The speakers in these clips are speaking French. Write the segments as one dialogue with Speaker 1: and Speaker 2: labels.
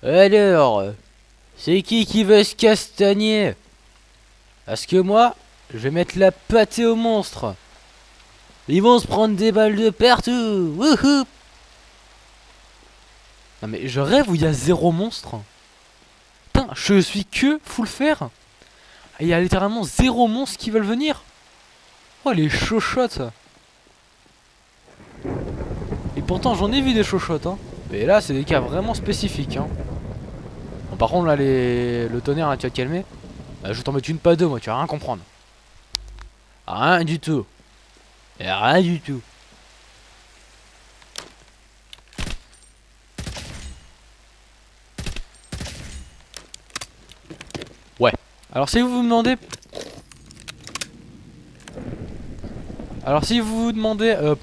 Speaker 1: Alors, c'est qui veut se castagner? Parce que moi, je vais mettre la pâtée aux monstres. Ils vont se prendre des balles de partout. Wouhou! Non mais je rêve où il y a zéro monstre. Putain, je suis que full fer. Il y a littéralement zéro monstre qui veulent venir. Oh les chochottes. Et pourtant j'en ai vu des chochottes hein. Mais là c'est des cas vraiment spécifiques hein. Bon, par contre là le tonnerre là tu vas te calmer. Bah, je vais t'en mettre une pas deux moi, tu vas rien comprendre. Rien du tout. Et rien du tout. Ouais. Alors si vous vous demandez...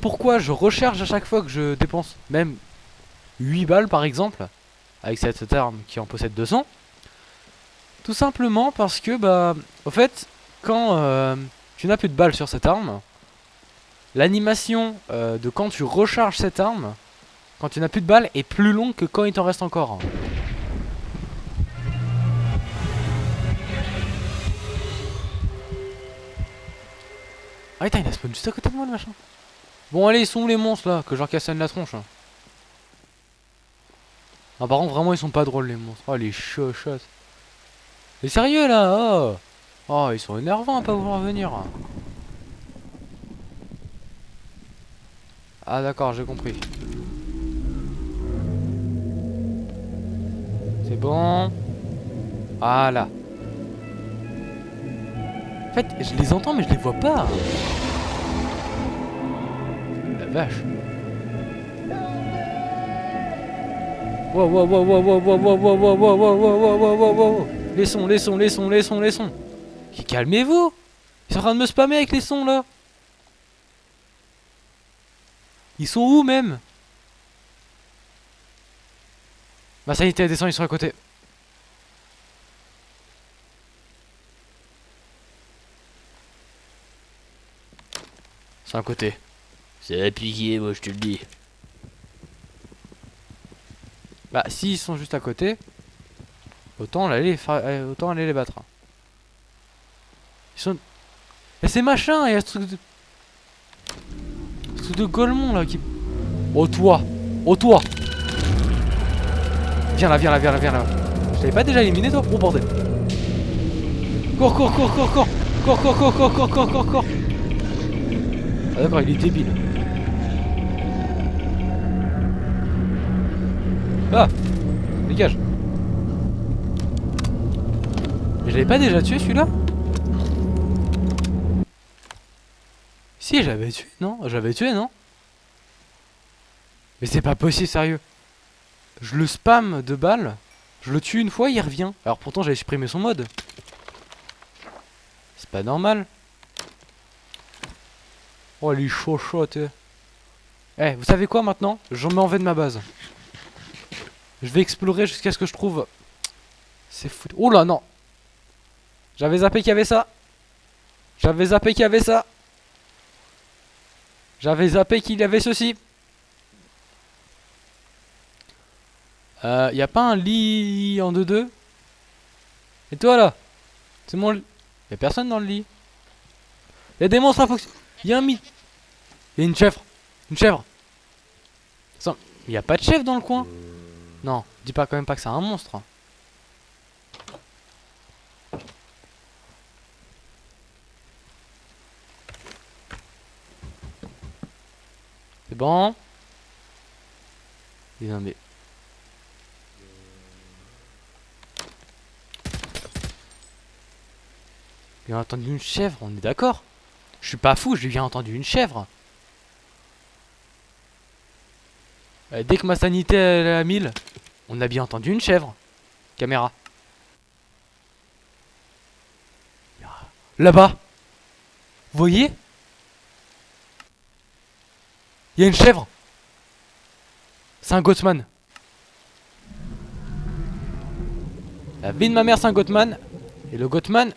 Speaker 1: pourquoi je recharge à chaque fois que je dépense même 8 balles par exemple, avec cette arme qui en possède 200. Tout simplement parce que bah au fait quand tu n'as plus de balles sur cette arme, l'animation de quand tu recharges cette arme, quand tu n'as plus de balles, est plus longue que quand il t'en reste encore. Ah putain il a spawn juste à côté de moi le machin. Bon allez ils sont où les monstres là, que je leur cassonne la tronche. Ah par contre vraiment ils sont pas drôles les monstres. Oh les chochottes. Mais sérieux là, oh. Oh ils sont énervants à pas vouloir venir. Ah d'accord j'ai compris. C'est bon. Voilà. En fait je les entends mais je les vois pas. La vache. Wow wow wow wow wow wow wow wow wow wow wow wow wow wow wow. Les sons, les sons, les sons, les sons, les sons. Calmez-vous. Ils sont en train de me spammer avec les sons là. Ils sont où même? Ma sanité descend, ils sont à côté. Ils sont à côté. C'est appliqué moi je te le dis. Bah si ils sont juste à côté, autant aller les battre. Ils sont... Mais c'est machin, il y a ce truc de... Ce truc de Golemon là qui... Oh toi. Oh toi. Viens là, viens là, viens là, viens là. Je t'avais pas déjà éliminé toi? Oh bordel. Cours, cours, cours, cours, cours. Cours, cours, cours, cours, cours, cours, cours, cours. Ah d'accord, il est débile. Ah. Dégage. Mais je l'avais pas déjà tué celui-là? Si, j'avais tué, non? J'avais tué, non? Mais c'est pas possible, sérieux. Je le spam de balles, je le tue une fois, il revient. Alors pourtant j'avais supprimé son mode. C'est pas normal. Oh les chochottes. Eh, vous savez quoi maintenant? Je m'en vais de ma base. Je vais explorer jusqu'à ce que je trouve... C'est fou. Oh là non. J'avais zappé qu'il y avait ça. J'avais zappé qu'il y avait ça. J'avais zappé qu'il y avait ceci. Y a pas un lit en 2-2? Et toi là? C'est mon lit. Y'a personne dans le lit. Y'a des monstres à fonctionner. Y'a un mythe. Y'a une chèvre. Une chèvre. Attends, y'a pas de chèvre dans le coin? Non, dis pas quand même pas que c'est un monstre. C'est bon. Non mais... J'ai bien entendu une chèvre, on est d'accord? Je suis pas fou, j'ai bien entendu une chèvre. Dès que ma sanité elle est à 1000, on a bien entendu une chèvre. Caméra. Là-bas. Vous voyez? Il y a une chèvre. C'est un Goatman. La vie de ma mère c'est un Goatman. Et le Goatman,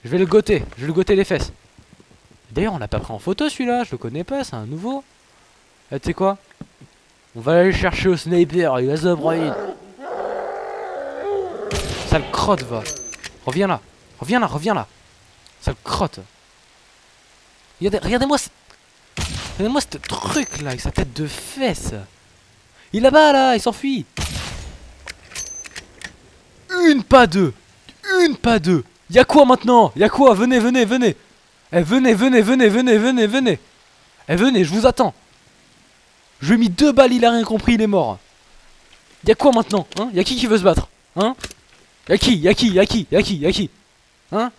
Speaker 1: je vais le goûter. Je vais le goûter les fesses. D'ailleurs on l'a pas pris en photo celui-là. Je le connais pas, c'est un nouveau. Tu sais quoi? On va aller chercher au sniper, il va se broyer. Sale crotte, va. Reviens là. Reviens là, reviens là. Sale crotte. Regardez-moi regardez-moi ce truc là avec sa tête de fesse. Il est là-bas là, il s'enfuit. Une, pas deux. Une, pas deux. Y'a quoi maintenant? Y'a quoi? Venez, venez, venez. Eh, venez, venez, venez, venez, venez, venez. Eh, venez, je vous attends. Je lui ai mis 2 balles, il a rien compris, il est mort. Y'a quoi maintenant? Hein? Y'a qui veut se battre? Hein? Y'a qui? Y'a qui? Y'a qui? Y'a qui? Y'a qui? Hein?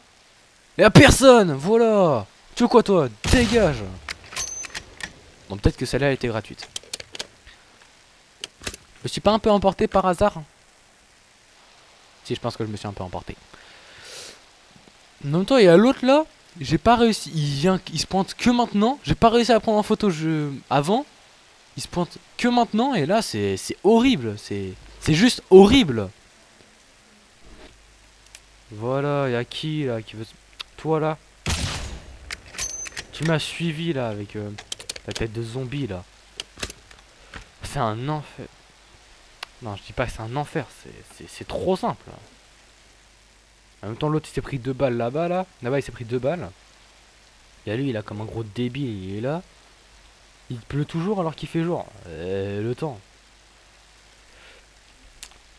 Speaker 1: Y'a personne! Voilà! Tu veux quoi toi? Dégage! Bon, peut-être que celle-là a été gratuite. Je me suis pas un peu emporté par hasard? Si, je pense que je me suis un peu emporté. En même temps, il y a l'autre là. J'ai pas réussi. Il se pointe que maintenant. J'ai pas réussi à prendre en photo avant. Il se pointe que maintenant. Et là, c'est horrible. C'est juste horrible. Voilà, y'a qui là qui veut... Toi là. Tu m'as suivi là avec ta tête de zombie là. C'est un enfer. Non, je dis pas que c'est un enfer. C'est trop simple. En même temps, l'autre il s'est pris 2 balles là-bas là. Là-bas il s'est pris 2 balles. Et lui il a comme un gros débile. Il est là. Il pleut toujours alors qu'il fait jour. Le temps.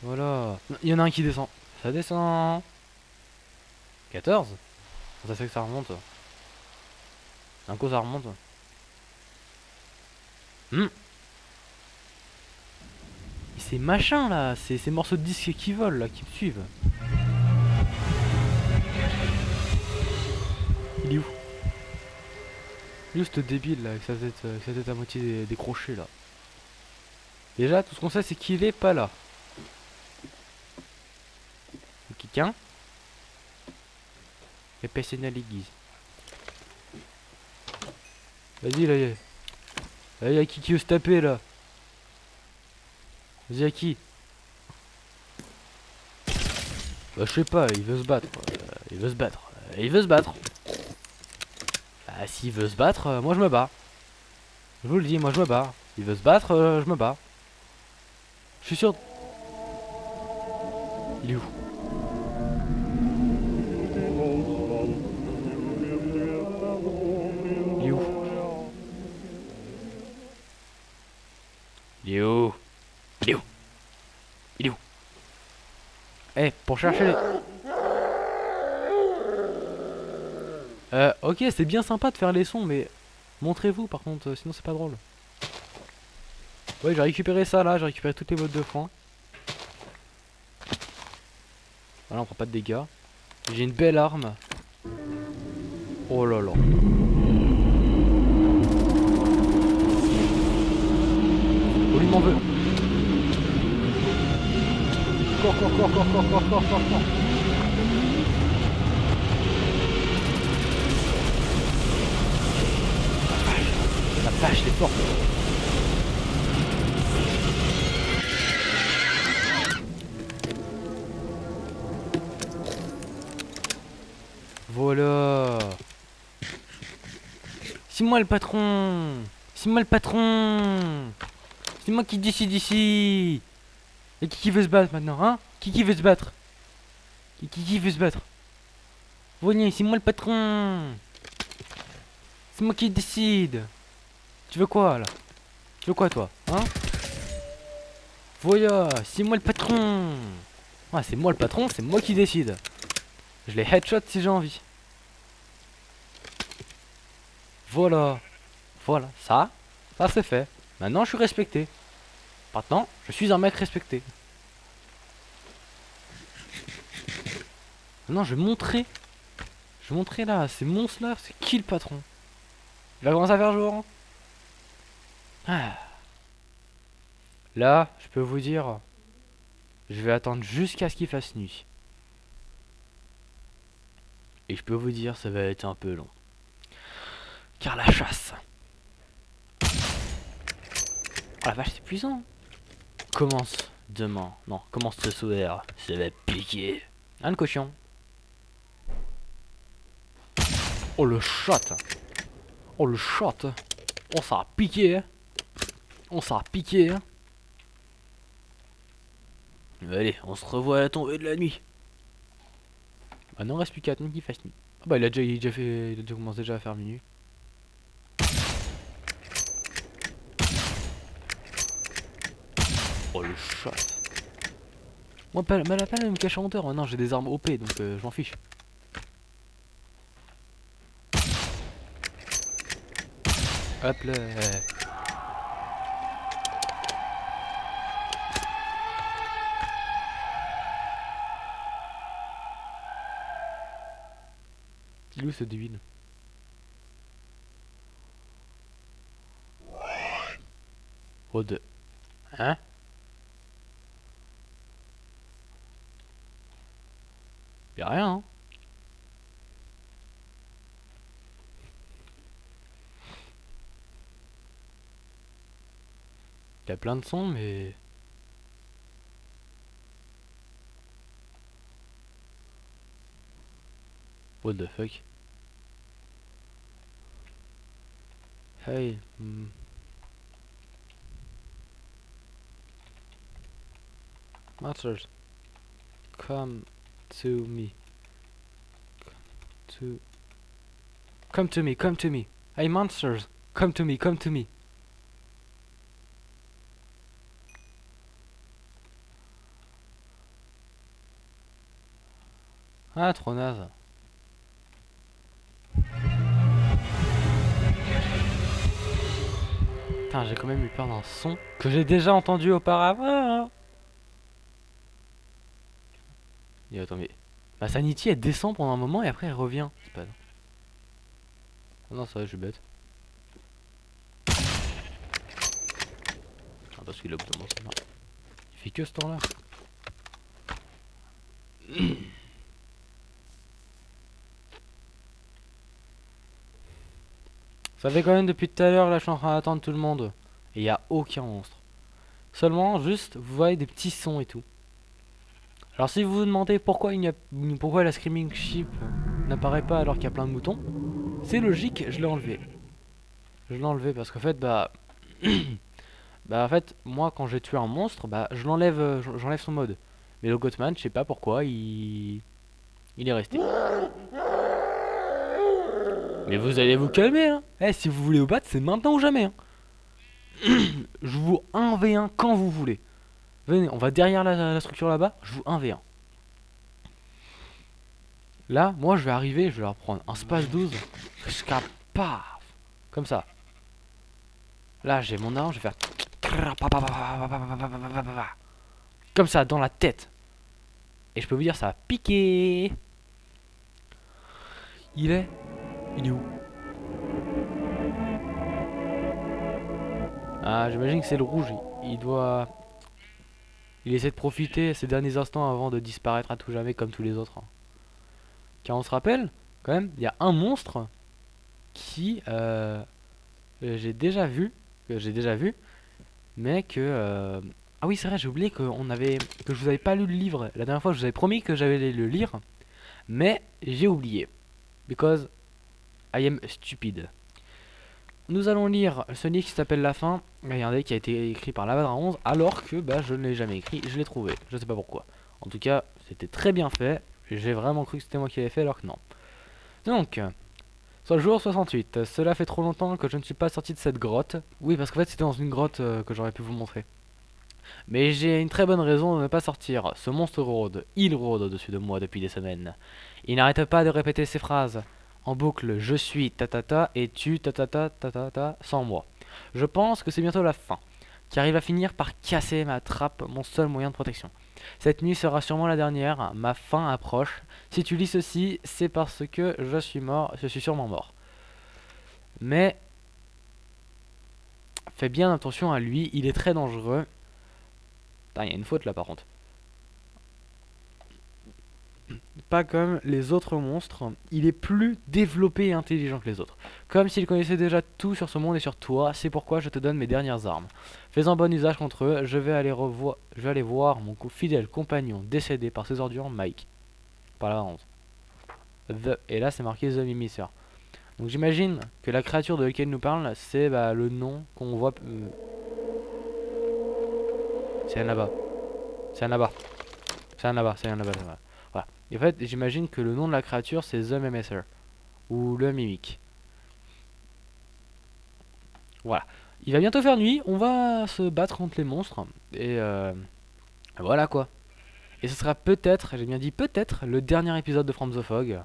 Speaker 1: Voilà. Il y en a un qui descend. Ça descend. 14. Ça fait que ça remonte. Un coup ça remonte. Ces machins là, ces morceaux de disque qui volent là, qui me suivent. Il est où? Il est où ce débile là, avec sa tête à moitié décrochée là? Déjà, tout ce qu'on sait c'est qu'il est pas là. Quelqu'un? Et personne à l'église. Vas-y là, y'a qui veut se taper là? Vas-y, y'a qui? Bah je sais pas, il veut se battre. Il veut se battre. Il veut se battre. Bah s'il veut se battre, moi je me bats. Je vous le dis, moi je me bats. Il veut se battre, je me bats. Je suis sûr. Il est où? Il est où? Il est où? Il est où? Il est où? Eh, pour chercher les... ok, c'est bien sympa de faire les sons, mais... Montrez-vous, par contre, sinon c'est pas drôle. Ouais, j'ai récupéré ça, là. J'ai récupéré toutes les bottes de foin. Voilà, on prend pas de dégâts. J'ai une belle arme. Oh là là. Oh, lui m'en veut. Cours. La vache, elle est forte. Voilà. C'est moi le patron. C'est moi le patron. C'est moi qui décide ici. Et qui veut se battre maintenant, hein? Qui veut se battre? Qui veut se battre? Venez, c'est moi le patron. C'est moi qui décide. Tu veux quoi là? Tu veux quoi toi? Hein? Voilà, c'est moi le patron. Ouais, c'est moi le patron, c'est moi qui décide. Je les headshot si j'ai envie. Voilà. Voilà, ça c'est fait. Maintenant je suis respecté. Maintenant, je suis un mec respecté. Maintenant je vais montrer. Je vais montrer là, ces monstres là, c'est qui le patron? Il va commencer à faire jour. Ah. Là, je peux vous dire, je vais attendre jusqu'à ce qu'il fasse nuit. Et je peux vous dire, ça va être un peu long. Car la chasse. Oh la vache, c'est puissant. Commence demain. Non, commence ce soir. Ça va piquer. Un cochon. Oh le chat. Oh le chat. Oh ça a piqué. Hein. Oh ça a piqué. Hein. Allez, on se revoit à la tombée de la nuit. Ah non, reste plus 4 nuits qu'il fasse nuit. Ah bah il a déjà commencé déjà à faire minuit. Oh le chat. Moi pas la peine de me cacher en hauteur. Oh, non, j'ai des armes OP donc je m'en fiche. Hop là. Il est où ce débile? Oh de... Hein? Y'a rien hein. Y'a plein de sons mais... What the fuck? Hey... Monsters, come to me. Come to me, come to me. Hey monsters, come to me, come to me. Ah, trop naze. Putain, j'ai quand même eu peur d'un son que j'ai déjà entendu auparavant. Et attends, mais... Ma sanity, elle descend pendant un moment et après elle revient. C'est pas... Oh non, ça va, je suis bête. Ah, parce qu'il a obtenu ça. Il fait que ce temps-là. Ça fait quand même depuis tout à l'heure, là je suis en train d'attendre tout le monde. Et il n'y a aucun monstre. Seulement, juste, vous voyez des petits sons et tout. Alors si vous vous demandez pourquoi pourquoi la Screaming Sheep n'apparaît pas alors qu'il y a plein de moutons, c'est logique, je l'ai enlevé. Je l'ai enlevé parce qu'en fait, bah... bah en fait, moi quand j'ai tué un monstre, bah je l'enlève, j'enlève son mode. Mais le Goatman, je sais pas pourquoi, il est resté. Mais vous allez vous calmer hein. Eh, si vous voulez vous battre, c'est maintenant ou jamais hein. Je vous 1v1 quand vous voulez. Venez, on va derrière la structure là-bas, je vous 1v1. Là, moi je vais arriver, je vais leur prendre un space 12 jusqu'à paf. Comme ça. Là, j'ai mon arme, je vais faire comme ça, dans la tête. Et je peux vous dire, ça va piquer. Il est où? Ah, j'imagine que c'est le rouge. Il doit... Il essaie de profiter ces derniers instants avant de disparaître à tout jamais comme tous les autres. Car on se rappelle, quand même, il y a un monstre qui... j'ai déjà vu, mais que... Ah oui, c'est vrai, j'ai oublié que je vous avais pas lu le livre. La dernière fois, je vous avais promis que j'allais le lire, mais j'ai oublié. Because I am stupid. Nous allons lire ce livre qui s'appelle La Fin, regardez, qui a été écrit par Lavadra 11, alors que bah, je ne l'ai jamais écrit, je l'ai trouvé, je sais pas pourquoi. En tout cas, c'était très bien fait, j'ai vraiment cru que c'était moi qui l'avais fait alors que non. Donc, soit le jour 68, cela fait trop longtemps que je ne suis pas sorti de cette grotte. Oui, parce qu'en fait c'était dans une grotte que j'aurais pu vous montrer. Mais j'ai une très bonne raison de ne pas sortir. Ce monstre rôde, il rôde au-dessus de moi depuis des semaines. Il n'arrête pas de répéter ces phrases en boucle, je suis tatata et tu tatata tatata sans moi. Je pense que c'est bientôt la fin, car il va finir par casser ma trappe, mon seul moyen de protection. Cette nuit sera sûrement la dernière, ma fin approche. Si tu lis ceci, c'est parce que je suis sûrement mort. Mais fais bien attention à lui, il est très dangereux. Putain, il y a une faute là par contre. Pas comme les autres monstres, il est plus développé et intelligent que les autres. Comme s'il connaissait déjà tout sur ce monde et sur toi, c'est pourquoi je te donne mes dernières armes. Fais-en bon usage contre eux, je vais aller voir mon fidèle compagnon décédé par ses ordures, Mike. Par la honte. Et là c'est marqué The Mimisser. Donc j'imagine que la créature de laquelle nous parle, c'est bah, le nom qu'on voit... C'est un là-bas. C'est un là-bas. C'est un là-bas, c'est un là-bas. Voilà. Et en fait, j'imagine que le nom de la créature, c'est The Memeser. Ou le Mimic. Voilà. Il va bientôt faire nuit, on va se battre contre les monstres. Et voilà quoi. Et ce sera peut-être, j'ai bien dit peut-être, le dernier épisode de From the Fog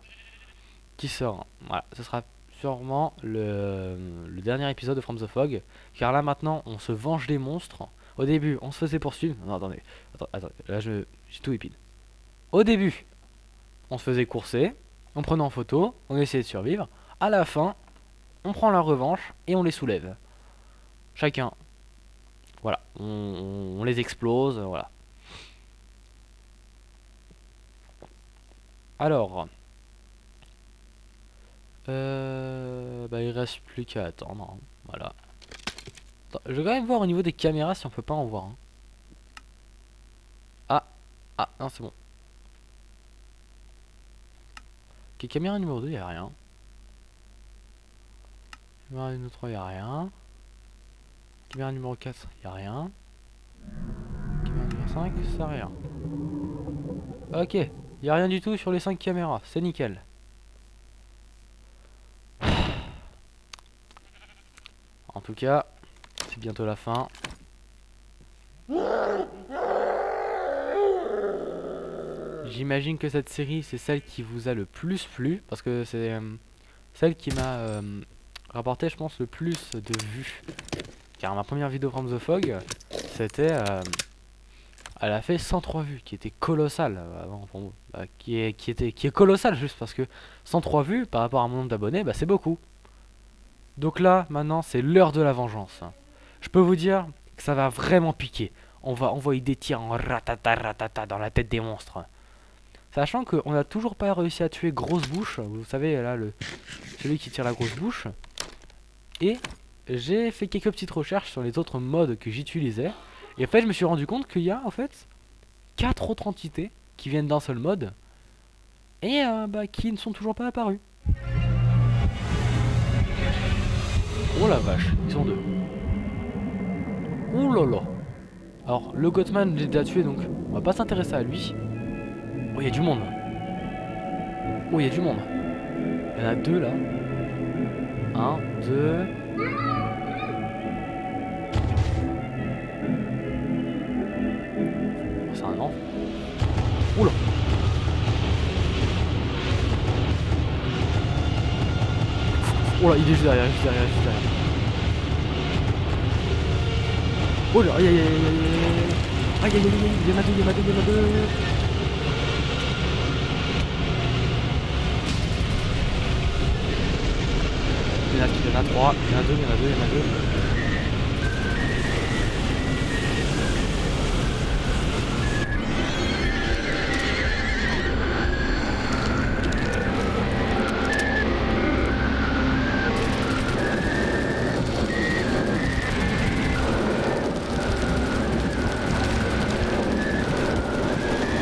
Speaker 1: qui sort. Voilà, ce sera sûrement le dernier épisode de From the Fog. Car là maintenant, on se venge des monstres. Au début, on se faisait poursuivre. Non, attendez, attendez, là j'ai tout épine. Au début, on se faisait courser, on prenait en photo, on essayait de survivre. À la fin, on prend la revanche et on les soulève. Chacun. Voilà, on les explose, voilà. Alors, bah il reste plus qu'à attendre, hein. Voilà. Attends, je vais quand même voir au niveau des caméras si on peut pas en voir, hein. Ah, non c'est bon. Ok, caméra numéro 2, y'a rien. Caméra numéro 3, y'a rien. Caméra numéro 4, y'a rien. Caméra numéro 5, ça rien. Ok, y'a rien du tout sur les 5 caméras, c'est nickel. En tout cas, c'est bientôt la fin. J'imagine que cette série, c'est celle qui vous a le plus plu, parce que c'est celle qui m'a rapporté, je pense, le plus de vues. Car ma première vidéo From the Fog, c'était... elle a fait 103 vues, qui était colossal. Qui est colossal, juste parce que 103 vues, par rapport à mon nombre d'abonnés, bah, c'est beaucoup. Donc là, maintenant, c'est l'heure de la vengeance. Je peux vous dire que ça va vraiment piquer. On va envoyer des tirs en ratata ratata dans la tête des monstres. Sachant qu'on n'a toujours pas réussi à tuer Grosse Bouche. Vous savez, là, celui qui tire la grosse bouche. Et j'ai fait quelques petites recherches sur les autres modes que j'utilisais. Et en fait, je me suis rendu compte qu'il y a, en fait, 4 autres entités qui viennent d'un seul mode. Et bah, qui ne sont toujours pas apparues. Oh la vache, ils sont deux. Oh là là. Alors, le Gothman, je l'ai déjà tué, donc on va pas s'intéresser à lui. Oh, il y a du monde. Oh, il y a du monde. Il y en a deux là. 1, 2. Oh, c'est un enfant. Oula. Oh là, il est juste derrière, juste derrière, juste derrière. Oh là, aïe aïe aïe aïe aïe aïe aïe aïe aïe, il y en a deux, il y en a deux, il y en a deux. Il y en a 3, il y en a 2, il y en a 2, il y en a 2.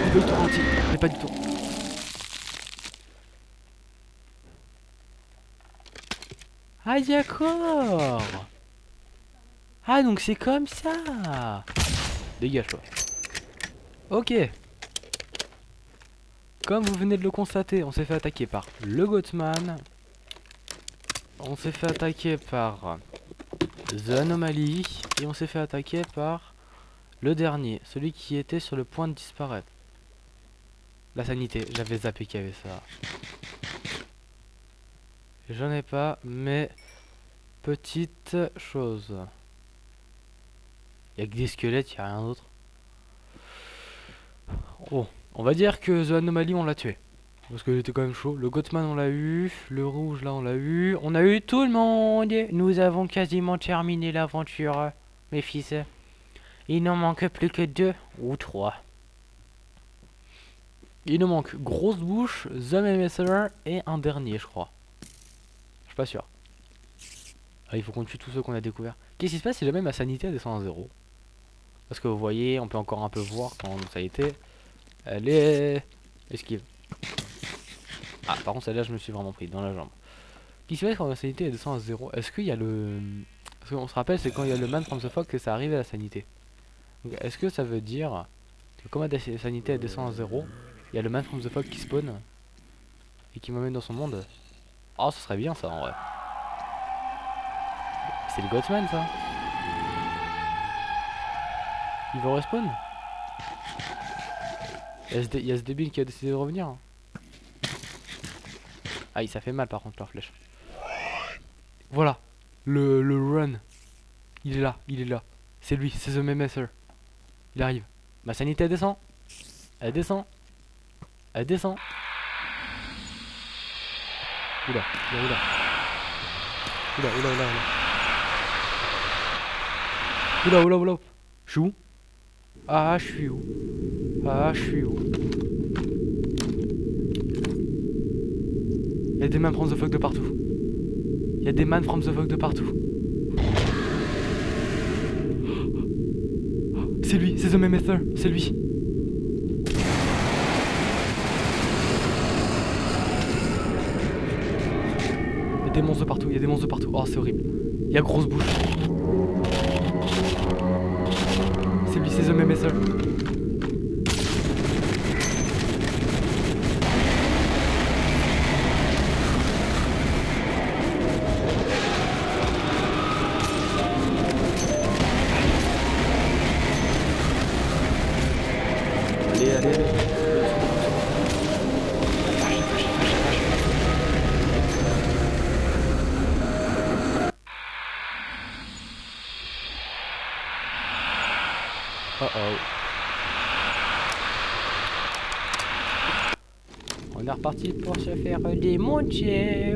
Speaker 1: Il veut ralenti, mais pas du tout. Ah d'accord. Ah donc c'est comme ça. Dégage toi. Ok. Comme vous venez de le constater, on s'est fait attaquer par le Gothman. On s'est fait attaquer par The Anomaly. Et on s'est fait attaquer par le dernier, celui qui était sur le point de disparaître. La sanité, j'avais zappé qu'il y avait ça. J'en ai pas, mais petite chose. Il y a que des squelettes, il n'y a rien d'autre. Oh, on va dire que The Anomaly on l'a tué. Parce que j'étais quand même chaud. Le Gothman on l'a eu. Le rouge là on l'a eu. On a eu tout le monde. Nous avons quasiment terminé l'aventure, mes fils. Il n'en manque plus que 2 ou 3. Il nous manque Grosse Bouche, The Memeser et un dernier je crois. Je suis pas sûr. Ah, il faut qu'on tue tous ceux qu'on a découverts. Qu'est-ce qui se passe si jamais ma sanité descend à 0? Parce que vous voyez, on peut encore un peu voir quand ça a été. Elle est... esquive. Ah, par contre, celle-là, je me suis vraiment pris dans la jambe. Qu'est-ce qui se passe quand la sanité descend à 0? Est-ce qu'il y a le... Parce qu'on se rappelle, c'est quand il y a le man from the fog que ça arrive à la sanité. Donc, est-ce que ça veut dire que comme la sanité elle descend à 0, Il y a le man from the fog qui spawn et qui m'emmène dans son monde. Oh, ce serait bien ça en vrai. C'est le Godsman ça. Il va respawn. Il y a ce débile qui a décidé de revenir. Aïe, ça fait mal par contre leur flèche. Voilà, le run. Il est là, il est là. C'est lui, c'est The Messer. Il arrive. Ma sanité elle descend. Elle descend. Elle descend. Oula, oula, oula. Oula, oula, oula, oula. Oula, oula, oula. Je suis où? Ah, je suis où? Ah, je suis où? Il y a des man from the fog de partout. Il y a des man from the fog de partout. C'est lui, c'est The Messer, c'est lui. Il y a des monstres de partout, il y a des monstres de partout. Oh, c'est horrible. Il y a grosse bouche. C'est lui, c'est The Messer. Allez, allez, allez. Oh oh. On est reparti pour se faire des montiers.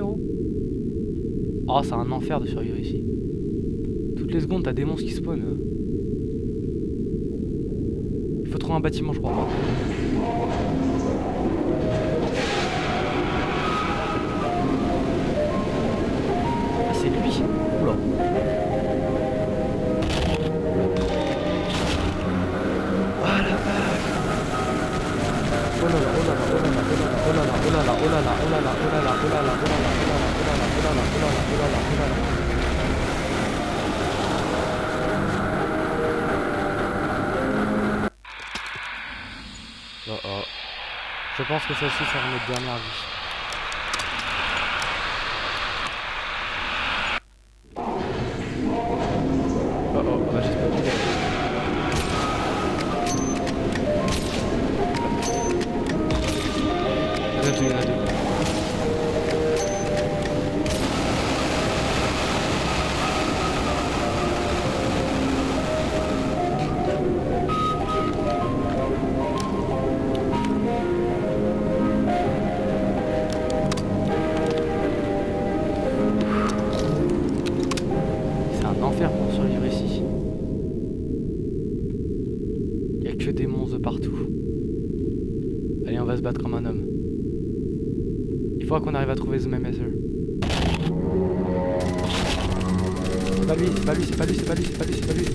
Speaker 1: Oh, c'est un enfer de survivre ici. Toutes les secondes, t'as des monstres qui spawnent. Il faut trouver un bâtiment, je crois. Ah, c'est lui. Oula. Ah la vache. Oh là là, oh là là, oh là là, oh là là, oh là là, oh là là, oh là là, oh là là, oh là là, oh là là, oh là là, oh là là, oh là là, oh là là, oh là là, oh là là. Oh oh. Je pense que celle-ci sera notre dernière vie. Oh oh, bah j'espère qu'il y en a deux, il y en a deux. Enfer pour survivre ici. Il n'y a que des monstres de partout. Allez, on va se battre comme un homme. Il faudra qu'on arrive à trouver The Messer. C'est pas lui, c'est pas lui, c'est pas lui, c'est pas lui, c'est pas lui, c'est pas lui.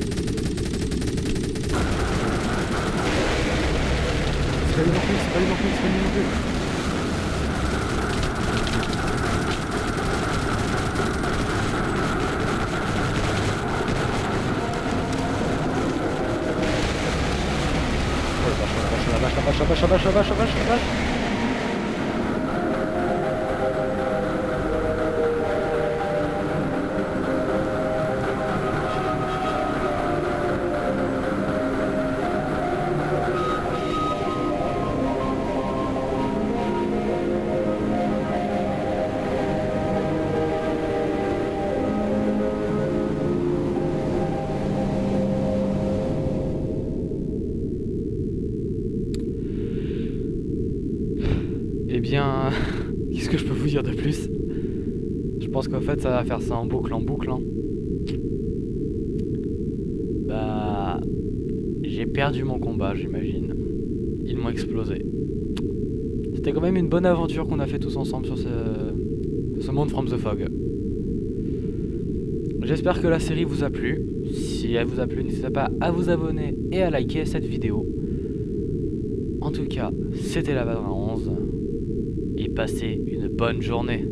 Speaker 1: C'est pas lui non plus, c'est pas lui non plus, c'est pas lui non plus. La vache. Eh bien, qu'est-ce que je peux vous dire de plus? Je pense qu'en fait ça va faire ça en boucle hein. Bah... J'ai perdu mon combat, j'imagine. Ils m'ont explosé. C'était quand même une bonne aventure qu'on a fait tous ensemble sur ce monde From the Fog. J'espère que la série vous a plu. Si elle vous a plu, n'hésitez pas à vous abonner et à liker cette vidéo. En tout cas, c'était la Vadra 11. Et passez une bonne journée.